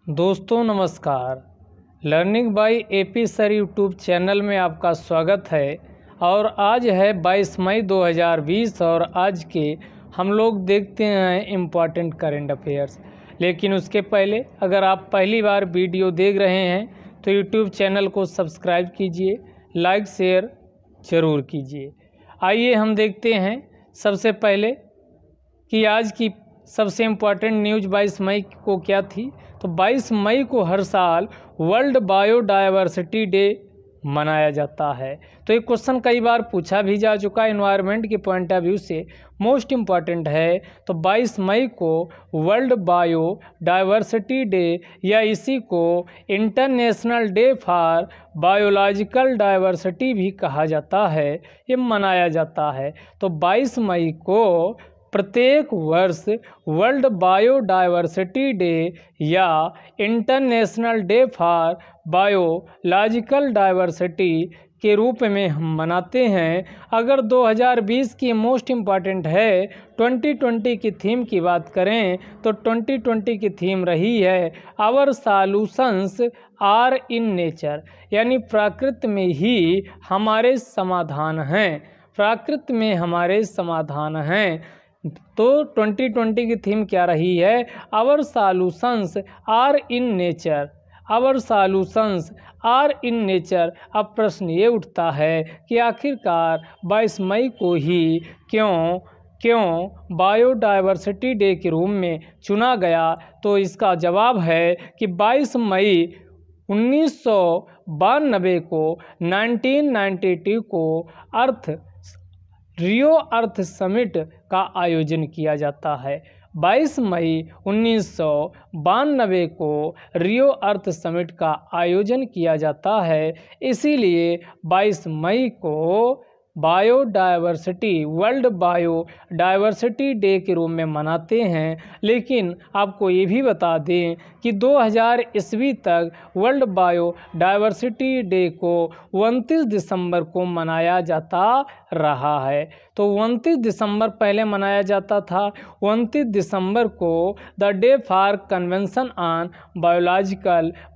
दोस्तों नमस्कार। Learning by AP sir YouTube channel में आपका स्वागत है। और आज है 22 मई 2020 और आज के हम लोग देखते हैं इम्पॉर्टेंट करंट अफेयर्स। लेकिन उसके पहले अगर आप पहली बार वीडियो देख रहे हैं तो यूट्यूब चैनल को सब्सक्राइब कीजिए, लाइक शेयर ज़रूर कीजिए। आइए हम देखते हैं सबसे पहले कि आज की सबसे इम्पॉर्टेंट न्यूज़ 22 मई को क्या थी। तो 22 मई को हर साल वर्ल्ड बायोडायवर्सिटी डे मनाया जाता है। तो एक क्वेश्चन कई बार पूछा भी जा चुका है, एनवायरनमेंट के पॉइंट ऑफ व्यू से मोस्ट इम्पॉर्टेंट है। तो 22 मई को वर्ल्ड बायोडायवर्सिटी डे या इसी को international day for biological diversity भी कहा जाता है, ये मनाया जाता है। तो 22 मई को प्रत्येक वर्ष वर्ल्ड बायोडायवर्सिटी डे या international day for biological diversity के रूप में हम मनाते हैं। अगर 2020 की मोस्ट इम्पॉर्टेंट है 2020 की थीम की बात करें तो 2020 की थीम रही है our solutions are in nature, यानी प्रकृति में ही हमारे समाधान हैं, प्रकृति में हमारे समाधान हैं। तो 2020 की थीम क्या रही है? Our solutions are in nature, our solutions are in nature. अब प्रश्न ये उठता है कि आखिरकार 22 मई को ही क्यों बायोडायवर्सिटी डे के रूप में चुना गया? तो इसका जवाब है कि 22 मई 1992 को 1992 को रियो अर्थ समिट का आयोजन किया जाता है। 22 मई 1992 को रियो अर्थ समिट का आयोजन किया जाता है। इसीलिए 22 मई को बायोडायवर्सिटी वर्ल्ड बायोडायवर्सिटी डे के रूप में मनाते हैं। लेकिन आपको ये भी बता दें कि 2000 ईस्वी तक वर्ल्ड बायोडायवर्सिटी डे को 29 दिसंबर को मनाया जाता रहा है। तो 29 दिसंबर पहले मनाया जाता था। 29 दिसंबर को the day for convention on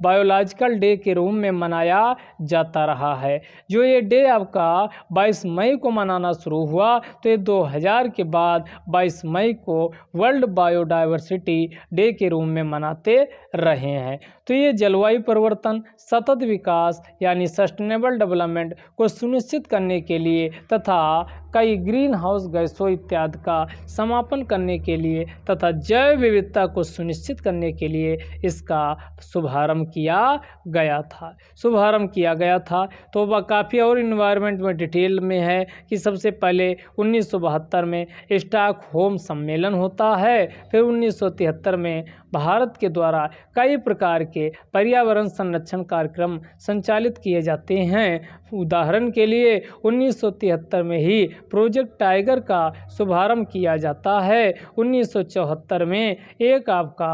biological day के रूप में मनाया जाता रहा है। जो ये डे आपका 22 मई को मनाना शुरू हुआ तो ये 2000 के बाद 22 मई को वर्ल्ड बायोडायवर्सिटी डे के रूप में मनाते रहे हैं। तो ये जलवायु परिवर्तन, सतत विकास यानी सस्टेनेबल डेवलपमेंट को सुनिश्चित करने के लिए तथा कई ग्रीन हाउस गैसों इत्यादि का समापन करने के लिए तथा जैव विविधता को सुनिश्चित करने के लिए इसका शुभारंभ किया गया था। तो वह काफ़ी और इन्वायरमेंट में डिटेल में है कि सबसे पहले 1972 में स्टॉकहोम सम्मेलन होता है। फिर 1973 में भारत के द्वारा कई प्रकार के पर्यावरण संरक्षण कार्यक्रम संचालित किए जाते हैं। उदाहरण के लिए 1973 में ही प्रोजेक्ट टाइगर का शुभारंभ किया जाता है। 1974 में एक आपका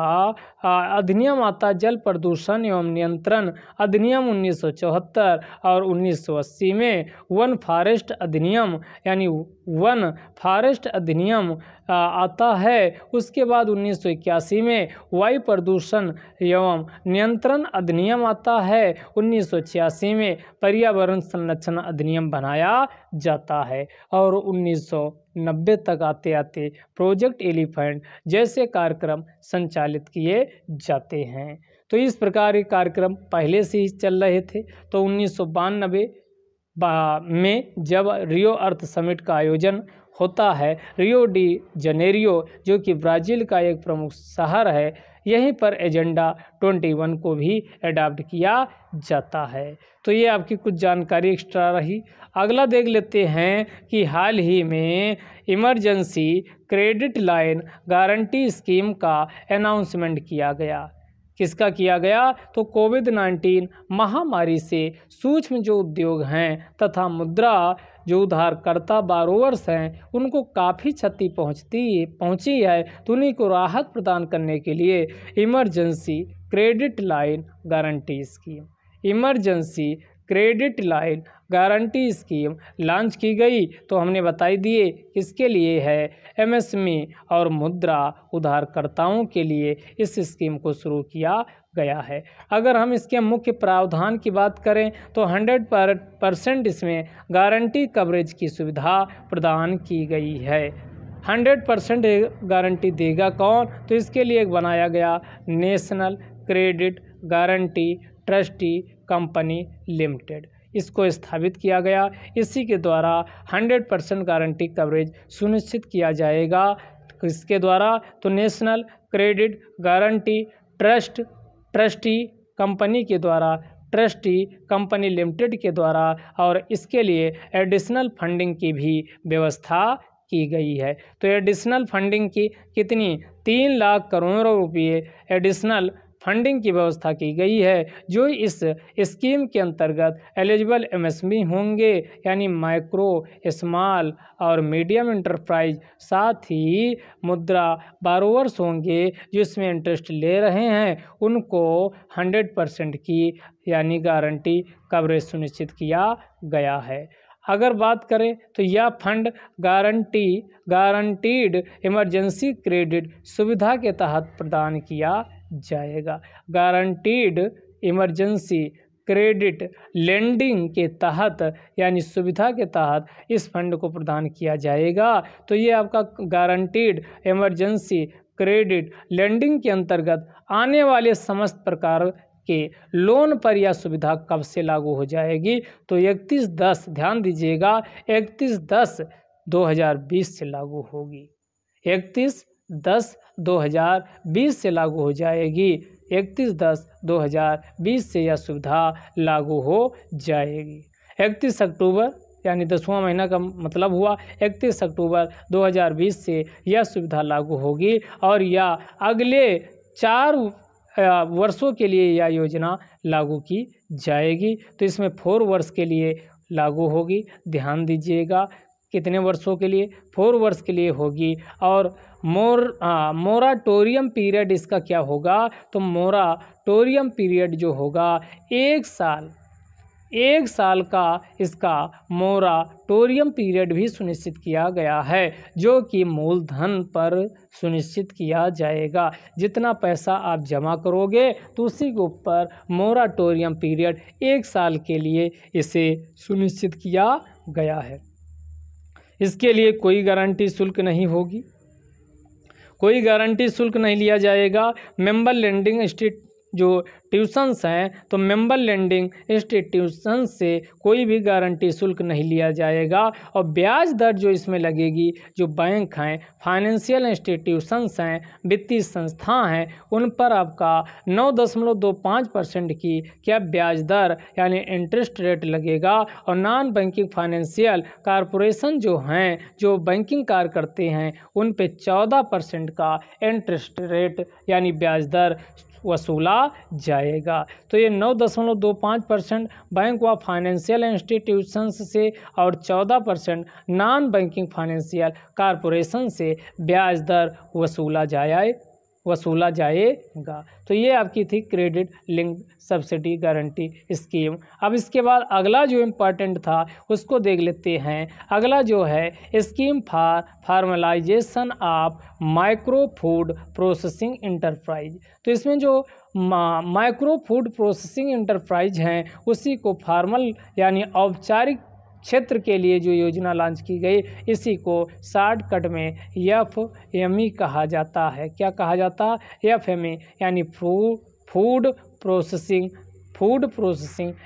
अधिनियम आता जल प्रदूषण एवं नियंत्रण अधिनियम 1974 और 1980 में वन फॉरेस्ट अधिनियम यानी वन फॉरेस्ट अधिनियम आता है। उसके बाद 1981 में वायु प्रदूषण एवं नियंत्रण अधिनियम आता है। 1986 में पर्यावरण संरक्षण अधिनियम बनाया जाता है और 1990 तक आते आते प्रोजेक्ट एलिफेंट जैसे कार्यक्रम संचालित किए जाते हैं। तो इस प्रकार के कार्यक्रम पहले से ही चल रहे थे। तो 1992 में जब रियो अर्थ समिट का आयोजन होता है, रियो डी जनेरियो जो कि ब्राज़ील का एक प्रमुख शहर है, यहीं पर एजेंडा 21 को भी अडॉप्ट किया जाता है। तो ये आपकी कुछ जानकारी एक्स्ट्रा रही। अगला देख लेते हैं कि हाल ही में emergency credit line guarantee scheme का अनाउंसमेंट किया गया। किसका किया गया? तो कोविड-19 महामारी से सूक्ष्म जो उद्योग हैं तथा मुद्रा जो उधारकर्ता बारोवर्स हैं उनको काफ़ी क्षति पहुंची है। तो उन्हीं को राहत प्रदान करने के लिए emergency credit line guarantee scheme, emergency credit line guarantee scheme launch की गई। तो हमने बताई दिए किसके लिए है, एमएसएमई और मुद्रा उधारकर्ताओं के लिए इस स्कीम को शुरू किया गया है। अगर हम इसके मुख्य प्रावधान की बात करें तो 100% इसमें गारंटी कवरेज की सुविधा प्रदान की गई है। 100% गारंटी देगा कौन, तो इसके लिए एक बनाया गया national credit guarantee trustee company limited, इसको स्थापित किया गया। इसी के द्वारा 100% गारंटी कवरेज सुनिश्चित किया जाएगा। किसके द्वारा, तो national credit guarantee trustee company के द्वारा, ट्रस्टी कंपनी लिमिटेड के द्वारा, और इसके लिए एडिशनल फंडिंग की भी व्यवस्था की गई है। तो एडिशनल फंडिंग की कितनी, 3 लाख करोड़ रुपये एडिशनल फंडिंग की व्यवस्था की गई है, जो इस स्कीम के अंतर्गत एलिजिबल एमएसएमई होंगे, यानी माइक्रो स्मॉल और मीडियम इंटरप्राइज, साथ ही मुद्रा बारोवर्स होंगे जो इसमें इंटरेस्ट ले रहे हैं, उनको 100% की यानी गारंटी कवरेज सुनिश्चित किया गया है। अगर बात करें तो यह फंड गारंटीड इमरजेंसी क्रेडिट सुविधा के तहत प्रदान किया जाएगा। गारंटीड इमरजेंसी क्रेडिट लेंडिंग के तहत यानी सुविधा के तहत इस फंड को प्रदान किया जाएगा। तो ये आपका गारंटीड इमरजेंसी क्रेडिट लेंडिंग के अंतर्गत आने वाले समस्त प्रकार के लोन पर यह सुविधा कब से लागू हो जाएगी, तो 31/10, ध्यान दीजिएगा, 31/10/2020 से लागू होगी। 31/10/2020 से लागू हो जाएगी। 31/10/2020 से यह सुविधा लागू हो जाएगी। 31 अक्टूबर यानी 10वां महीना का मतलब हुआ 31 अक्टूबर 2020 से यह सुविधा लागू होगी और यह अगले 4 वर्षों के लिए यह योजना लागू की जाएगी। तो इसमें 4 वर्ष के लिए लागू होगी। ध्यान दीजिएगा, कितने वर्षों के लिए, 4 वर्ष के लिए होगी। और मोराटोरियम पीरियड इसका क्या होगा, तो मोराटोरियम पीरियड जो होगा 1 साल का इसका मोराटोरियम पीरियड भी सुनिश्चित किया गया है, जो कि मूलधन पर सुनिश्चित किया जाएगा। जितना पैसा आप जमा करोगे तो उसी के ऊपर मोराटोरियम पीरियड 1 साल के लिए इसे सुनिश्चित किया गया है। इसके लिए कोई गारंटी शुल्क नहीं होगी, कोई गारंटी शुल्क नहीं लिया जाएगा। मेंबर लेंडिंग जो ट्यूशन्स हैं, तो मेंबर लेंडिंग इंस्टीट्यूशन से कोई भी गारंटी शुल्क नहीं लिया जाएगा। और ब्याज दर जो इसमें लगेगी, जो बैंक हैं, फाइनेंशियल इंस्टीट्यूशंस हैं, वित्तीय संस्था हैं, उन पर आपका 9.25% की क्या ब्याज दर यानी इंटरेस्ट रेट लगेगा। और नॉन बैंकिंग फाइनेंशियल कॉरपोरेशन जो हैं, जो बैंकिंग कार्य करते हैं, उन पे 14% का इंटरेस्ट रेट यानी ब्याज दर वसूला जाएगा। तो ये 9.25% बैंक व फाइनेंशियल इंस्टीट्यूशंस से और 14% नॉन बैंकिंग फाइनेंशियल कॉरपोरेशन से ब्याज दर वसूला जाएगा। तो ये आपकी थी credit linked subsidy guarantee scheme. अब इसके बाद अगला जो इम्पॉर्टेंट था उसको देख लेते हैं। अगला जो है scheme for formalisation of micro food processing enterprise. तो इसमें जो माइक्रो फूड प्रोसेसिंग इंटरप्राइज हैं उसी को फॉर्मल यानी औपचारिक क्षेत्र के लिए जो योजना लॉन्च की गई, इसी को शॉर्टकट में एफएमई कहा जाता है। क्या कहा जाता है? एफएमई यानी फूड प्रोसेसिंग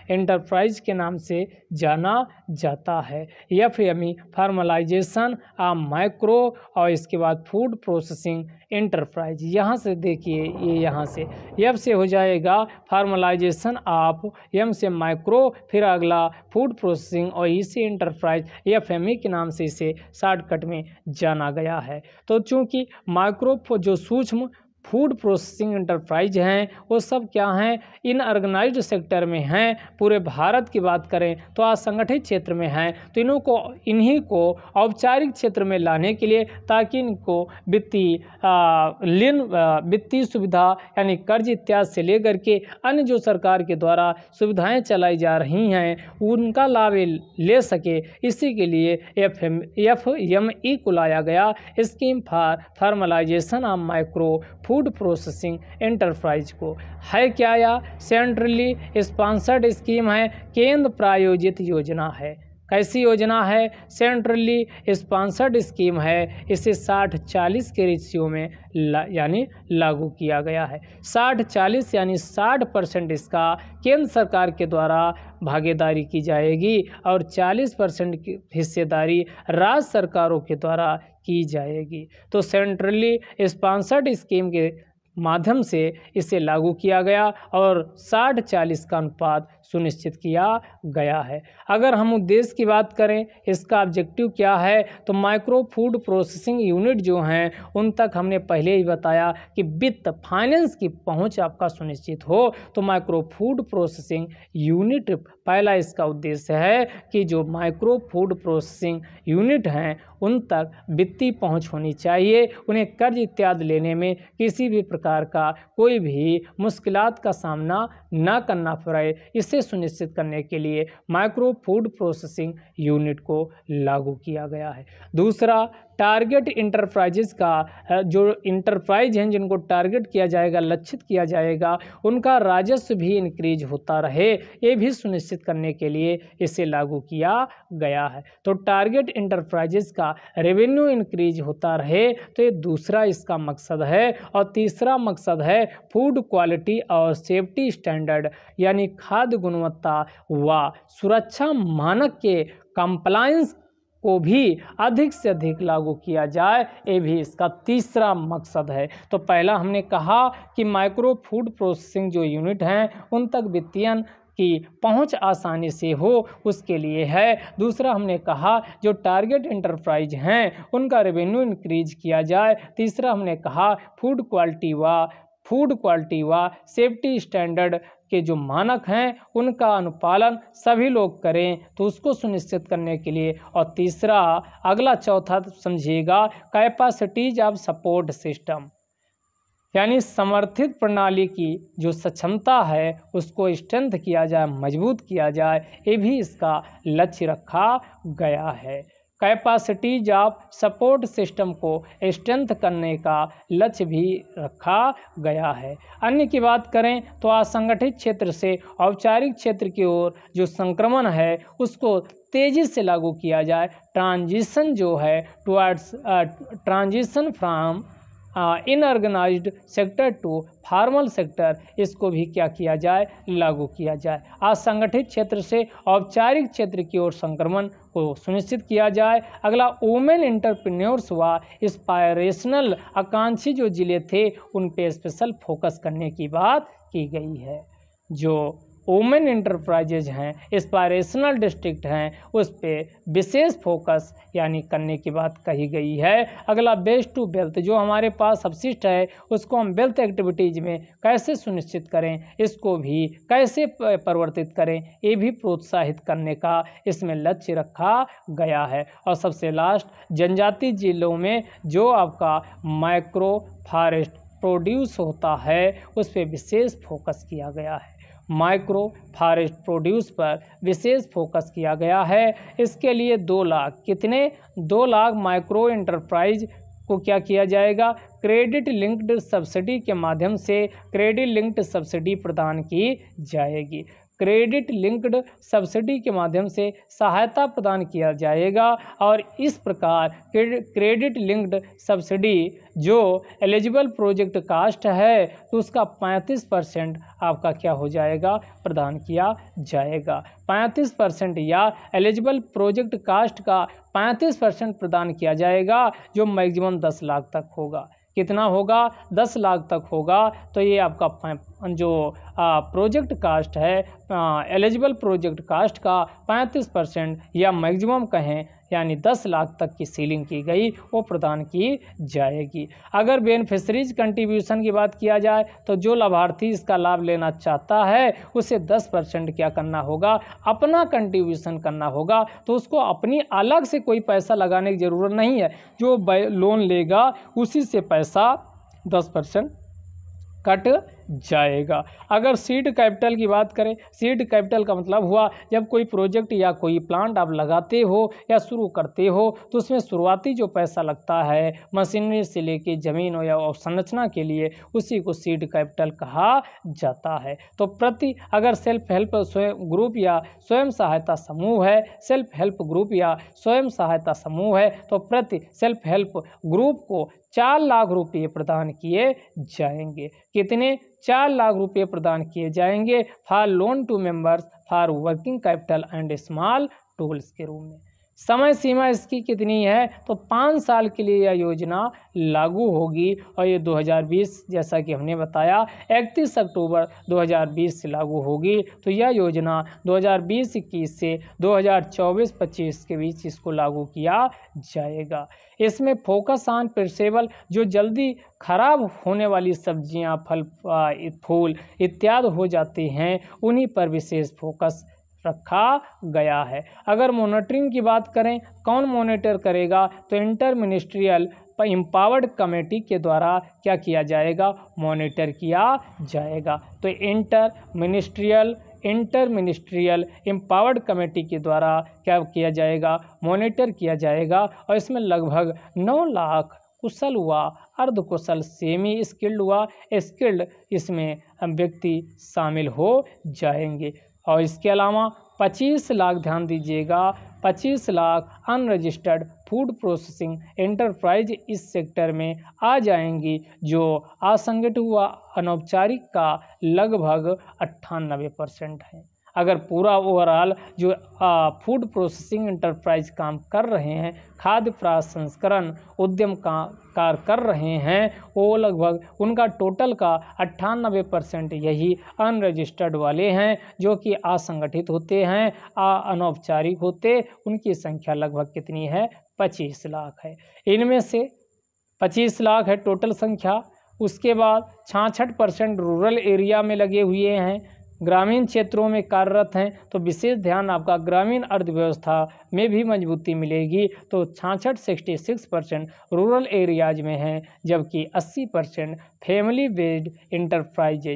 एंटरप्राइज के नाम से जाना जाता है। एफएमई फॉर्मलाइजेशन ऑफ माइक्रो और इसके बाद फूड प्रोसेसिंग एंटरप्राइज। यहाँ से देखिए, ये यहाँ से एफ से हो जाएगा फॉर्मलाइजेशन ऑफ, एम से माइक्रो, फिर अगला फूड प्रोसेसिंग और ई से एंटरप्राइज। एफएमई के नाम से इसे शॉर्टकट में जाना गया है। तो चूँकि माइक्रो जो सूक्ष्म फूड प्रोसेसिंग इंटरप्राइज हैं वो सब क्या हैं, इनऑर्गेनाइज्ड सेक्टर में हैं। पूरे भारत की बात करें तो असंगठित क्षेत्र में हैं। तो इन्हीं को औपचारिक क्षेत्र में लाने के लिए, ताकि इनको वित्तीय सुविधा यानी कर्ज इत्यादि से लेकर के अन्य जो सरकार के द्वारा सुविधाएं चलाई जा रही हैं उनका लाभ ले सके, इसी के लिए FME को लाया गया, scheme for formalisation of micro food processing enterprise को। है क्या यह सेंट्रली स्पॉन्सर्ड स्कीम है, केंद्र प्रायोजित योजना है। कैसी योजना है, सेंट्रली स्पॉन्सर्ड स्कीम है। इसे 60-40 के रेशियो में यानी लागू किया गया है। 60-40 यानी 60% इसका केंद्र सरकार के द्वारा भागीदारी की जाएगी और 40% की हिस्सेदारी राज्य सरकारों के द्वारा की जाएगी। तो सेंट्रली स्पॉन्सर्ड स्कीम के माध्यम से इसे लागू किया गया और 60-40 का अनुपात सुनिश्चित किया गया है। अगर हम उद्देश्य की बात करें, इसका ऑब्जेक्टिव क्या है, तो माइक्रो फूड प्रोसेसिंग यूनिट जो हैं उन तक हमने पहले ही बताया कि वित्त फाइनेंस की पहुंच आपका सुनिश्चित हो। तो माइक्रो फूड प्रोसेसिंग यूनिट पहला इसका उद्देश्य है कि जो माइक्रो फूड प्रोसेसिंग यूनिट हैं उन तक वित्तीय पहुंच होनी चाहिए, उन्हें कर्ज इत्यादि लेने में किसी भी प्रकार का कोई भी मुश्किलात का सामना न करना पड़े। इसे सुनिश्चित करने के लिए माइक्रो फूड प्रोसेसिंग यूनिट को लागू किया गया है। दूसरा, टारगेट इंटरप्राइजेज का जो इंटरप्राइज हैं जिनको टारगेट किया जाएगा, लक्षित किया जाएगा, उनका राजस्व भी इंक्रीज होता रहे, ये भी सुनिश्चित करने के लिए इसे लागू किया गया है। तो टारगेट इंटरप्राइजेज का रेवेन्यू इंक्रीज होता रहे, तो ये दूसरा इसका मकसद है। और तीसरा मकसद है फूड क्वालिटी और सेफ्टी स्टैंडर्ड यानी खाद्य गुणवत्ता व सुरक्षा मानक के कंप्लायंस को भी अधिक से अधिक लागू किया जाए, ये भी इसका तीसरा मकसद है। तो पहला हमने कहा कि माइक्रो फूड प्रोसेसिंग जो यूनिट हैं उन तक वित्तीय की पहुंच आसानी से हो, उसके लिए है। दूसरा हमने कहा जो टारगेट इंटरप्राइज हैं उनका रेवेन्यू इंक्रीज किया जाए। तीसरा हमने कहा फूड क्वालिटी व सेफ्टी स्टैंडर्ड के जो मानक हैं उनका अनुपालन सभी लोग करें, तो उसको सुनिश्चित करने के लिए। और तीसरा अगला चौथा समझिएगा, कैपेसिटीज ऑफ सपोर्ट सिस्टम यानी समर्थित प्रणाली की जो सक्षमता है उसको स्ट्रेंथ किया जाए, मजबूत किया जाए, ये भी इसका लक्ष्य रखा गया है। कैपेसिटीज ऑफ सपोर्ट सिस्टम को स्ट्रेंथ करने का लक्ष्य भी रखा गया है। अन्य की बात करें तो असंगठित क्षेत्र से औपचारिक क्षेत्र की ओर जो संक्रमण है उसको तेज़ी से लागू किया जाए। ट्रांजिशन जो है towards transition from inorganised sector to formal sector, इसको भी क्या किया जाए, लागू किया जाए। असंगठित क्षेत्र से औपचारिक क्षेत्र की ओर संक्रमण को सुनिश्चित किया जाए। अगला, वुमेन एंटरप्रेन्योर्स व इंस्पायरेशनल आकांक्षी जो जिले थे उन पे स्पेशल फोकस करने की बात की गई है। जो वुमेन इंटरप्राइजेज हैं, इंस्पायरेशनल डिस्ट्रिक्ट हैं, उस पर विशेष फोकस यानी करने की बात कही गई है। अगला, बेस्ट टू वेल्थ जो हमारे पास अपशिष्ट है उसको हम वेल्थ एक्टिविटीज़ में कैसे सुनिश्चित करें, इसको भी कैसे परिवर्तित करें, ये भी प्रोत्साहित करने का इसमें लक्ष्य रखा गया है। और सबसे लास्ट, जनजातीय जिलों में जो आपका माइक्रो फॉरेस्ट प्रोड्यूस होता है उस पर विशेष फोकस किया गया है। माइक्रो फॉरेस्ट प्रोड्यूस पर विशेष फोकस किया गया है। इसके लिए 2 लाख कितने 2 लाख माइक्रो एंटरप्राइज को क्या किया जाएगा, क्रेडिट लिंक्ड सब्सिडी के माध्यम से क्रेडिट लिंक्ड सब्सिडी प्रदान की जाएगी। क्रेडिट लिंक्ड सब्सिडी के माध्यम से सहायता प्रदान किया जाएगा। और इस प्रकार क्रेडिट लिंक्ड सब्सिडी जो एलिजिबल प्रोजेक्ट कास्ट है तो उसका 35% आपका क्या हो जाएगा, प्रदान किया जाएगा। 35% या एलिजिबल प्रोजेक्ट कास्ट का 35% प्रदान किया जाएगा, जो मैक्सिमम 10 लाख तक होगा। कितना होगा, 10 लाख तक होगा। तो ये आपका जो प्रोजेक्ट कास्ट है एलिजिबल प्रोजेक्ट कास्ट का 35% या मैक्सिमम कहें यानी 10 लाख तक की सीलिंग की गई वो प्रदान की जाएगी। अगर बेनिफिशरीज कंट्रीब्यूशन की बात किया जाए तो जो लाभार्थी इसका लाभ लेना चाहता है उसे 10% क्या करना होगा, अपना कंट्रीब्यूशन करना होगा। तो उसको अपनी अलग से कोई पैसा लगाने की ज़रूरत नहीं है, जो लोन लेगा उसी से पैसा 10% कट जाएगा। अगर सीड कैपिटल की बात करें, सीड कैपिटल का मतलब हुआ जब कोई प्रोजेक्ट या कोई प्लांट आप लगाते हो या शुरू करते हो तो उसमें शुरुआती जो पैसा लगता है मशीनरी से लेके ज़मीन या संरचना के लिए, उसी को सीड कैपिटल कहा जाता है। तो प्रति अगर सेल्फ हेल्प ग्रुप या स्वयं सहायता समूह है, सेल्फ हेल्प ग्रुप या स्वयं सहायता समूह है तो प्रति सेल्फ हेल्प ग्रुप को 4 लाख रुपये प्रदान किए जाएंगे। कितने? 4 लाख रुपये प्रदान किए जाएंगे for loan to members for working capital and small tools के रूप में। समय सीमा इसकी कितनी है? तो 5 साल के लिए यह योजना लागू होगी और ये 2020 जैसा कि हमने बताया 31 अक्टूबर 2020 से लागू होगी। तो यह योजना 2020-21 से 2024-25 के बीच इसको लागू किया जाएगा। इसमें फोकस ऑन पेरिशेबल, जो जल्दी खराब होने वाली सब्जियां, फल, फूल इत्यादि हो जाते हैं, उन्हीं पर विशेष फोकस रखा गया है। अगर मॉनिटरिंग की बात करें, कौन मॉनिटर करेगा? तो इंटर मिनिस्ट्रियल एम्पावर्ड कमेटी के द्वारा क्या किया जाएगा? मॉनिटर किया जाएगा। तो इंटर मिनिस्ट्रियल एम्पावर्ड कमेटी के द्वारा क्या किया जाएगा? मॉनिटर किया जाएगा। और इसमें लगभग 9 लाख कुशल व अर्धकुशल, सेमी स्किल्ड व स्किल्ड इसमें व्यक्ति शामिल हो जाएंगे। और इसके अलावा 25 लाख, ध्यान दीजिएगा, 25 lakh unregistered food processing enterprise इस सेक्टर में आ जाएंगी, जो असंगठित व अनौपचारिक का लगभग 98% है। अगर पूरा ओवरऑल जो फूड प्रोसेसिंग एंटरप्राइज काम कर रहे हैं, खाद्य प्रसंस्करण उद्यम कार कर रहे हैं, वो लगभग उनका टोटल का 98% यही अनरजिस्टर्ड वाले हैं, जो कि असंगठित होते हैं, अनौपचारिक होते। उनकी संख्या लगभग कितनी है? 25 लाख है। इनमें से 25 लाख है टोटल संख्या। उसके बाद 66% रूरल एरिया में लगे हुए हैं, ग्रामीण क्षेत्रों में कार्यरत हैं। तो विशेष ध्यान आपका ग्रामीण अर्थव्यवस्था में भी मजबूती मिलेगी। तो 66% रूरल एरियाज में हैं, जबकि 80% फैमिली बेस्ड एंटरप्राइज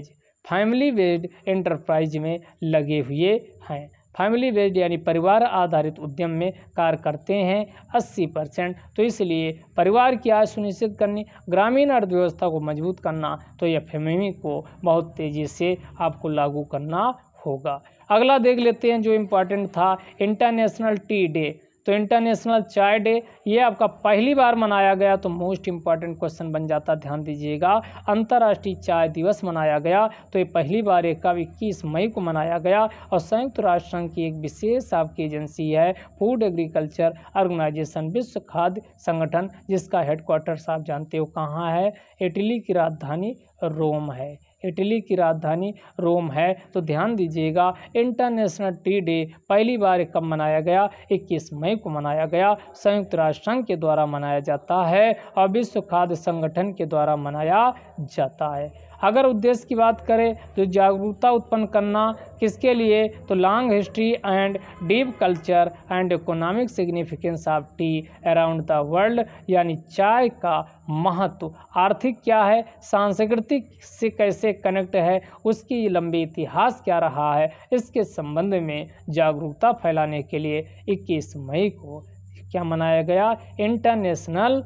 में लगे हुए हैं। फैमिली बेस्ड यानी परिवार आधारित उद्यम में कार्य करते हैं 80%। तो इसलिए परिवार की आय सुनिश्चित करनी, ग्रामीण अर्थव्यवस्था को मजबूत करना, तो यह FME को बहुत तेज़ी से आपको लागू करना होगा। अगला देख लेते हैं जो इम्पोर्टेंट था, इंटरनेशनल टी डे। तो इंटरनेशनल चाय डे ये आपका पहली बार मनाया गया, तो मोस्ट इम्पॉर्टेंट क्वेश्चन बन जाता, ध्यान दीजिएगा। अंतर्राष्ट्रीय चाय दिवस मनाया गया, तो ये पहली बार 21 मई को मनाया गया। और संयुक्त राष्ट्र संघ की एक विशेष आपकी एजेंसी है फूड एग्रीकल्चर ऑर्गेनाइजेशन, विश्व खाद्य संगठन, जिसका हेडक्वार्टर्स आप जानते हो कहाँ है? इटली की राजधानी रोम है। इटली की राजधानी रोम है। तो ध्यान दीजिएगा, इंटरनेशनल टी डे पहली बार कब मनाया गया? 21 मई को मनाया गया। संयुक्त राष्ट्र संघ के द्वारा मनाया जाता है और विश्व खाद्य संगठन के द्वारा मनाया जाता है। अगर उद्देश्य की बात करें तो जागरूकता उत्पन्न करना, किसके लिए? तो long history and deep culture and economic significance of T around the world, यानी चाय का महत्व, आर्थिक क्या है, सांस्कृतिक से कैसे कनेक्ट है, उसकी लंबी इतिहास क्या रहा है, इसके संबंध में जागरूकता फैलाने के लिए 21 मई को क्या मनाया गया? इंटरनेशनल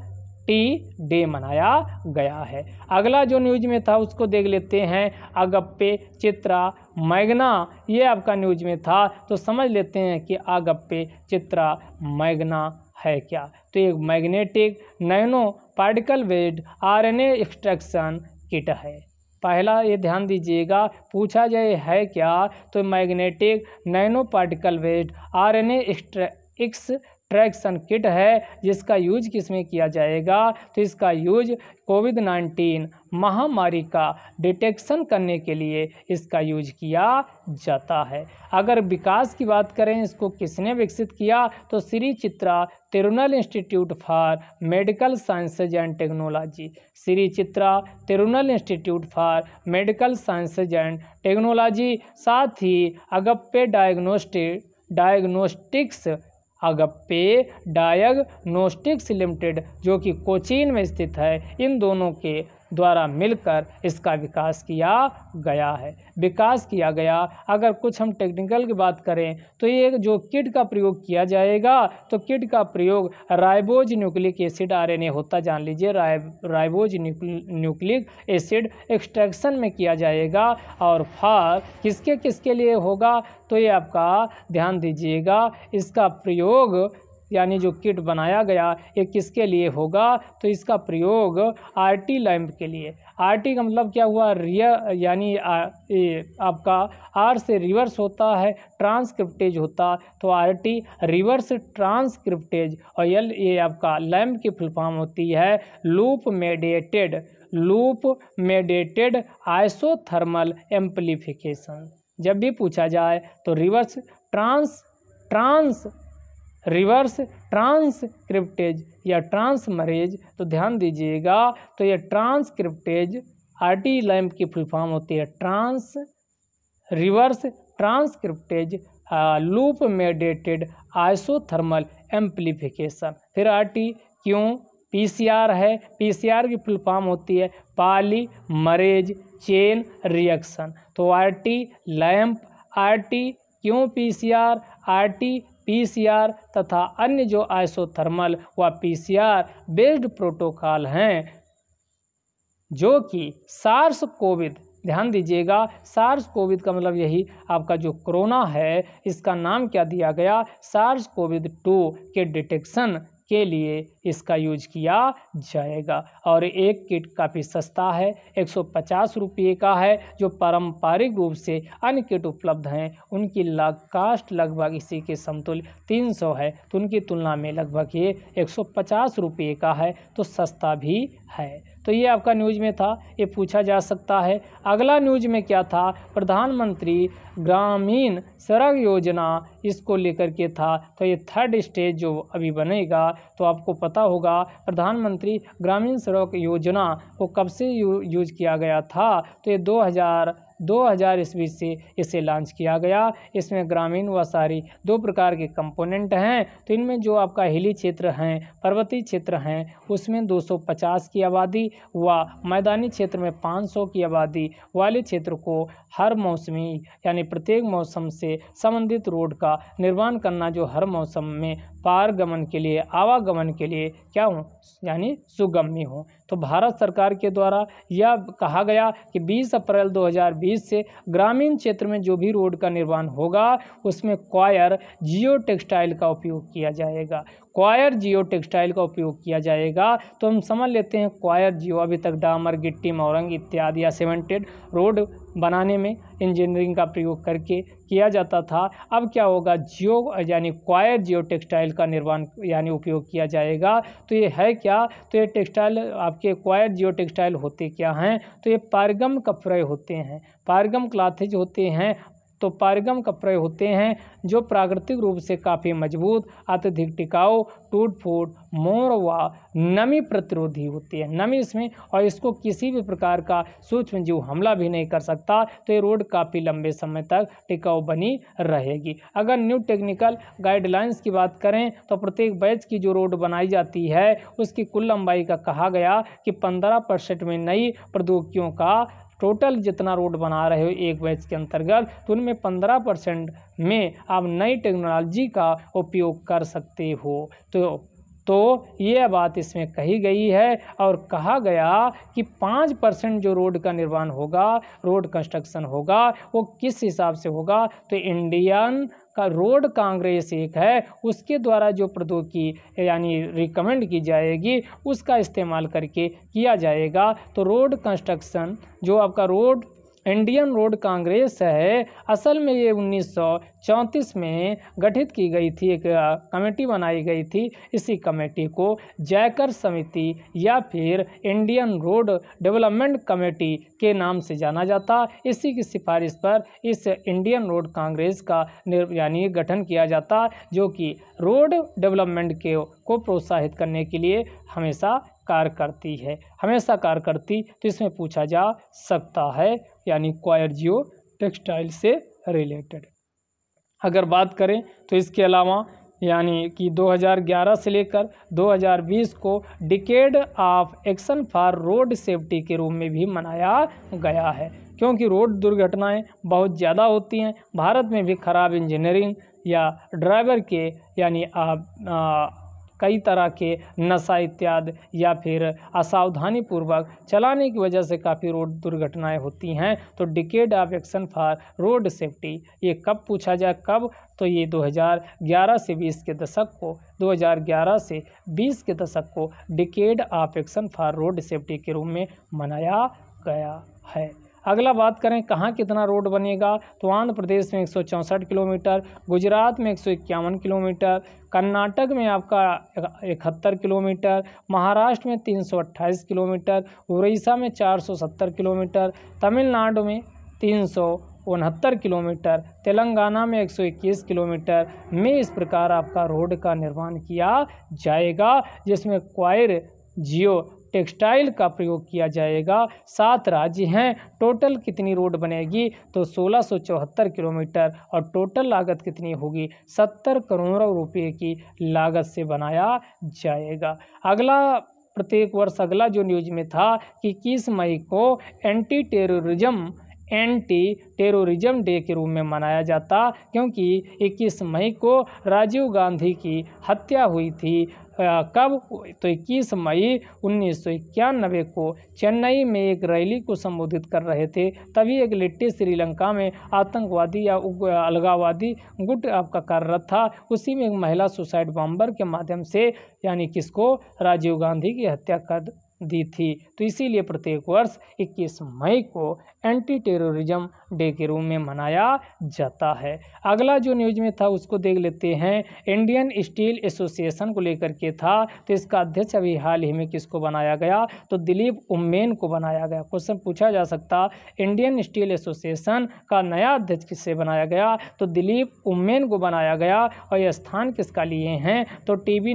टी डे मनाया गया है। अगला जो न्यूज में था उसको देख लेते हैं, अगप्पे, चित्रा, मैग्ना, ये आपका न्यूज में था। तो समझ लेते हैं कि अगप्पे, चित्रा, मैग्ना है क्या। तो एक magnetic nano particle based RNA extraction kit है। पहला ये ध्यान दीजिएगा, पूछा जाए है क्या, तो magnetic nano particle based RNA traction kit है, जिसका यूज किस में किया जाएगा, तो इसका यूज कोविड-19 महामारी का डिटेक्शन करने के लिए इसका यूज किया जाता है। अगर विकास की बात करें, इसको किसने विकसित किया, तो Shri Chitra Tirunal institute for medical sciences and technology, Shri Chitra Tirunal institute for medical sciences and technology. साथ ही अगप्पे डायग्नोस्टिक्स लिमिटेड, जो कि कोचीन में स्थित है, इन दोनों के द्वारा मिलकर इसका विकास किया गया। अगर कुछ हम टेक्निकल की बात करें, तो ये जो किट का प्रयोग किया जाएगा, तो किट का प्रयोग राइबोज न्यूक्लिक एसिड RNA होता, जान लीजिए, राइबोज न्यूक्लिक एसिड एक्सट्रैक्शन में किया जाएगा। और फार किसके लिए होगा, तो ये आपका ध्यान दीजिएगा, इसका प्रयोग यानी जो किट बनाया गया ये किसके लिए होगा, तो इसका प्रयोग RT लैंप के लिए। RT का मतलब क्या हुआ, यानी आपका R से रिवर्स होता है, ट्रांसक्रिप्टेज होता, तो RT रिवर्स ट्रांसक्रिप्टेज, और ये आपका लैंप की फुल फॉर्म होती है लूप मेडिएटेड आइसोथर्मल एम्प्लीफिकेशन। जब भी पूछा जाए तो रिवर्स ट्रांसक्रिप्टेज या ट्रांसमरेज, तो ध्यान दीजिएगा, तो ये ट्रांसक्रिप्टेज RT लैंप की फुल फॉर्म होती है reverse transcriptase loop mediated isothermal amplification. फिर RT क्यों, PCR है, PCR की फुल फॉर्म होती है पॉलीमरेज चेन रिएक्शन। तो RT लैंप, RT क्यों PCR तथा अन्य जो आइसोथर्मल व PCR बेस्ड प्रोटोकॉल हैं, जो कि सार्स कोविड, ध्यान दीजिएगा, सार्स कोविड का मतलब यही आपका जो कोरोना है, इसका नाम क्या दिया गया, सार्स कोविड-2 के डिटेक्शन के लिए इसका यूज किया जाएगा। और एक किट काफ़ी सस्ता है, 150 रुपये का है। जो पारंपरिक रूप से अन्य किट उपलब्ध हैं उनकी कास्ट लगभग इसी के समतुल्य 300 है, तो उनकी तुलना में लगभग ये 150 रुपये का है, तो सस्ता भी है। तो ये आपका न्यूज में था, ये पूछा जा सकता है। अगला न्यूज में क्या था, प्रधानमंत्री ग्रामीण सड़क योजना, इसको लेकर के था। तो ये थर्ड स्टेज जो अभी बनेगा, तो आपको पता होगा प्रधानमंत्री ग्रामीण सड़क योजना को कब से यूज किया गया था, तो ये 2000 ईस्वी से इसे लॉन्च किया गया। इसमें ग्रामीण व शहरी दो प्रकार के कंपोनेंट हैं। तो इनमें जो आपका हिली क्षेत्र हैं, पर्वतीय क्षेत्र हैं, उसमें 250 की आबादी व मैदानी क्षेत्र में 500 की आबादी वाले क्षेत्र को हर मौसमी यानी प्रत्येक मौसम से संबंधित रोड का निर्माण करना, जो हर मौसम में पारगमन के लिए, आवागमन के लिए क्या हो, यानी सुगम्य हो। तो भारत सरकार के द्वारा यह कहा गया कि 20 अप्रैल 2020 से ग्रामीण क्षेत्र में जो भी रोड का निर्माण होगा उसमें क्वायर जियो टेक्सटाइल का उपयोग किया जाएगा। क्वायर जियो टेक्सटाइल का उपयोग किया जाएगा। तो हम समझ लेते हैं क्वायर जियो, अभी तक डामर, गिट्टी, मोरंग इत्यादि या सीमेंटेड रोड बनाने में इंजीनियरिंग का प्रयोग करके किया जाता था। अब क्या होगा, जियो यानी क्वायर जियो टेक्सटाइल का निर्माण यानी उपयोग किया जाएगा। तो ये है क्या, तो ये टेक्सटाइल आपके क्वायर जियो टेक्सटाइल होते क्या हैं, तो ये पारगम कपड़े होते हैं, पारगम क्लॉथेज होते हैं। तो पारगम कपड़े होते हैं जो प्राकृतिक रूप से काफ़ी मजबूत, अत्यधिक टिकाऊ, टूट फूट, मोड़ व नमी प्रतिरोधी होती है, नमी इसमें, और इसको किसी भी प्रकार का सूक्ष्म जीव हमला भी नहीं कर सकता। तो ये रोड काफ़ी लंबे समय तक टिकाऊ बनी रहेगी। अगर न्यू टेक्निकल गाइडलाइंस की बात करें तो प्रत्येक बैच की जो रोड बनाई जाती है उसकी कुल लंबाई का कहा गया कि 15% में नई प्रौद्योगिकियों का टोटल जितना रोड बना रहे हो एक बैच के अंतर्गत, तो उनमें 15% में आप नई टेक्नोलॉजी का उपयोग कर सकते हो। तो ये बात इसमें कही गई है। और कहा गया कि 5% जो रोड का निर्माण होगा, रोड कंस्ट्रक्शन होगा, वो किस हिसाब से होगा, तो इंडियन का रोड कांग्रेस एक है, उसके द्वारा जो प्रौद्योगिकी यानी रिकमेंड की जाएगी उसका इस्तेमाल करके किया जाएगा। तो रोड कंस्ट्रक्शन जो आपका रोड इंडियन रोड कांग्रेस है, असल में ये 1934 में गठित की गई थी, एक कमेटी बनाई गई थी। इसी कमेटी को जयकर समिति या फिर इंडियन रोड डेवलपमेंट कमेटी के नाम से जाना जाता। इसी की सिफारिश पर इस इंडियन रोड कांग्रेस का यानी गठन किया जाता, जो कि रोड डेवलपमेंट को प्रोत्साहित करने के लिए हमेशा कार्य करती है, हमेशा कार्य करती। तो इसमें पूछा जा सकता है, यानी क्वायर जियो टेक्सटाइल से रिलेटेड। अगर बात करें तो इसके अलावा यानी कि 2011 से लेकर 2020 को decade of action for road safety के रूप में भी मनाया गया है, क्योंकि रोड दुर्घटनाएं बहुत ज़्यादा होती हैं। भारत में भी खराब इंजीनियरिंग या ड्राइवर के यानी कई तरह के नशा इत्यादि या फिर असावधानी पूर्वक चलाने की वजह से काफ़ी रोड दुर्घटनाएं होती हैं। तो decade of action for road safety ये कब पूछा जाए, कब, तो ये 2011 से 20 के दशक को 2011 से 20 के दशक को decade of action for road safety के रूप में मनाया गया है। अगला बात करें कहाँ कितना रोड बनेगा, तो आंध्र प्रदेश में 164 किलोमीटर, गुजरात में 151 किलोमीटर, कर्नाटक में आपका 71 किलोमीटर, महाराष्ट्र में 328 किलोमीटर, उड़ीसा में 470 किलोमीटर, तमिलनाडु में 369 किलोमीटर, तेलंगाना में 121 किलोमीटर में इस प्रकार आपका रोड का निर्माण किया जाएगा, जिसमें क्वायर जियो टेक्सटाइल का प्रयोग किया जाएगा। 7 राज्य हैं। टोटल कितनी रोड बनेगी, तो 1674 किलोमीटर, और टोटल लागत कितनी होगी, 70 करोड़ रुपए की लागत से बनाया जाएगा। अगला प्रत्येक वर्ष अगला जो न्यूज में था कि 21 मई को एंटी टेररिज्म डे के रूप में मनाया जाता, क्योंकि 21 मई को राजीव गांधी की हत्या हुई थी। कब, तो 21 मई 1991 को चेन्नई में एक रैली को संबोधित कर रहे थे, तभी एक लिट्टी श्रीलंका में आतंकवादी या अलगाववादी गुट आपका कार्यरत था। उसी में एक महिला सुसाइड बॉम्बर के माध्यम से यानी किसको, राजीव गांधी की हत्या कर दी थी। तो इसीलिए प्रत्येक वर्ष 21 मई को एंटी टेररिज्म डे के रूप में मनाया जाता है। अगला जो न्यूज में था उसको देख लेते हैं। इंडियन स्टील एसोसिएशन को लेकर के था, तो इसका अध्यक्ष अभी हाल ही में किसको बनाया गया, तो दिलीप उम्मेन को बनाया गया। क्वेश्चन पूछा जा सकता, इंडियन स्टील एसोसिएशन का नया अध्यक्ष किससे बनाया गया, तो दिलीप उम्मेन को बनाया गया। और यह स्थान किसका लिए हैं, तो टीवी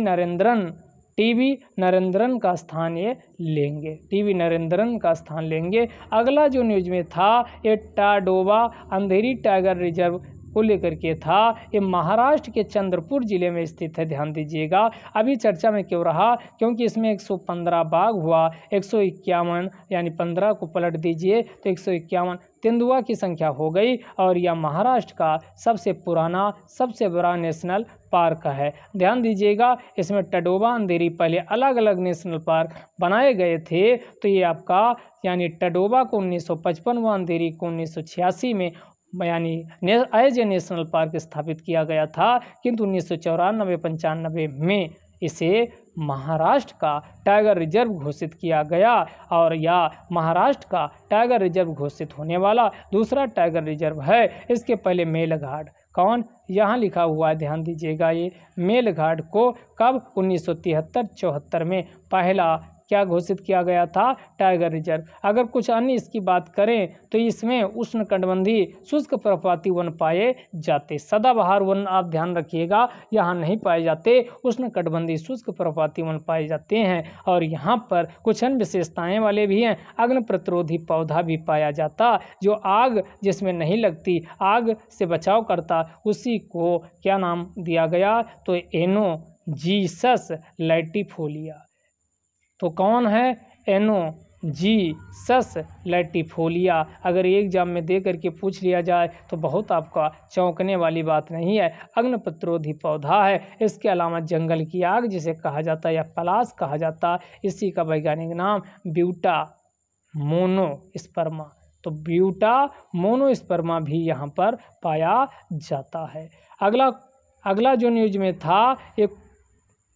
नरेंद्रन का स्थान ये लेंगे, टीवी नरेंद्रन का स्थान लेंगे। अगला जो न्यूज में था ये टाडोबा अंधेरी टाइगर रिजर्व को लेकर के था। ये महाराष्ट्र के चंद्रपुर जिले में स्थित है, ध्यान दीजिएगा। अभी चर्चा में क्यों रहा, क्योंकि इसमें 115 बाघ हुआ, 151 यानी 15 को पलट दीजिए तो 151 तेंदुआ की संख्या हो गई। और यह महाराष्ट्र का सबसे पुराना सबसे बड़ा नेशनल पार्क है। ध्यान दीजिएगा, इसमें टडोबा अंधेरी पहले अलग अलग नेशनल पार्क बनाए गए थे। तो ये आपका यानी टडोबा को 1955 व अंधेरी को 1986 में यानी एज ए नेशनल पार्क स्थापित किया गया था, किंतु 1994-95 में इसे महाराष्ट्र का टाइगर रिजर्व घोषित किया गया। और यह महाराष्ट्र का टाइगर रिजर्व घोषित होने वाला दूसरा टाइगर रिजर्व है। इसके पहले मेलघाट, कौन, यहाँ लिखा हुआ है, ध्यान दीजिएगा। ये मेलघाट को कब 1973-74 में पहला क्या घोषित किया गया था, टाइगर रिजर्व। अगर कुछ अन्य इसकी बात करें तो इसमें उष्णकटिबंधीय शुष्क पर्वतीय वन पाए जाते, सदाबहार वन आप ध्यान रखिएगा यहाँ नहीं पाए जाते, उष्णकटिबंधीय शुष्क पर्वतीय वन पाए जाते हैं। और यहाँ पर कुछ अन्य विशेषताएं वाले भी हैं, अग्नि प्रतिरोधी पौधा भी पाया जाता, जो आग जिसमें नहीं लगती, आग से बचाव करता, उसी को क्या नाम दिया गया, तो एनोजीसस लैटिफोलिया। तो कौन है, एनोजीसस लैटिफोलिया। अगर एग्जाम में दे करके पूछ लिया जाए तो बहुत आपका चौंकने वाली बात नहीं है, अग्नि प्रतिरोधी पौधा है। इसके अलावा जंगल की आग जिसे कहा जाता है या पलाश कहा जाता, इसी का वैज्ञानिक नाम ब्यूटा मोनोस्पर्मा। तो ब्यूटा मोनोस्पर्मा भी यहाँ पर पाया जाता है। अगला जो न्यूज में था एक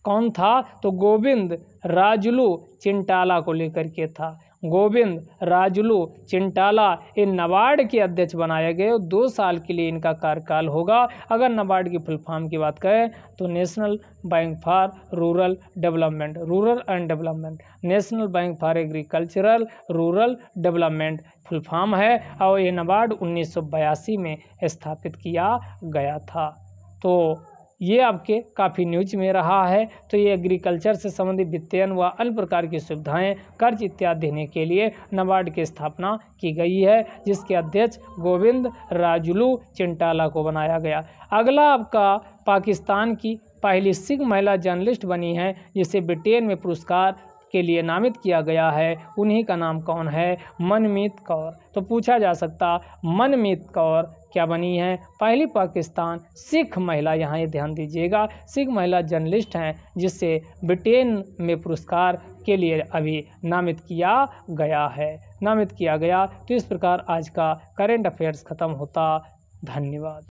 कौन था, तो गोविंद राजुलू चिंटाला को लेकर के था। गोविंद राजुलू चिंटाला इन नाबार्ड के अध्यक्ष बनाए गए। 2 साल के लिए इनका कार्यकाल होगा। अगर नाबार्ड की फुल फॉर्म की बात करें तो national bank for rural development, rural and development, national bank for agricultural rural development full form है। और ये नाबार्ड 1982 में स्थापित किया गया था। तो ये आपके काफ़ी न्यूज में रहा है। तो ये एग्रीकल्चर से संबंधित वित्तीयन व अन्य प्रकार की सुविधाएं, कर्ज इत्यादि देने के लिए नाबार्ड की स्थापना की गई है, जिसके अध्यक्ष गोविंद राजुलू चिंटाला को बनाया गया। अगला आपका पाकिस्तान की पहली सिख महिला जर्नलिस्ट बनी है, जिसे ब्रिटेन में पुरस्कार के लिए नामित किया गया है। उन्हीं का नाम कौन है? मनमीत कौर। तो पूछा जा सकता मनमीत कौर क्या बनी है? पहली पाकिस्तान सिख महिला, यहाँ ये ध्यान दीजिएगा, सिख महिला जर्नलिस्ट हैं, जिसे ब्रिटेन में पुरस्कार के लिए अभी नामित किया गया। तो इस प्रकार आज का करेंट अफेयर्स खत्म होता। धन्यवाद।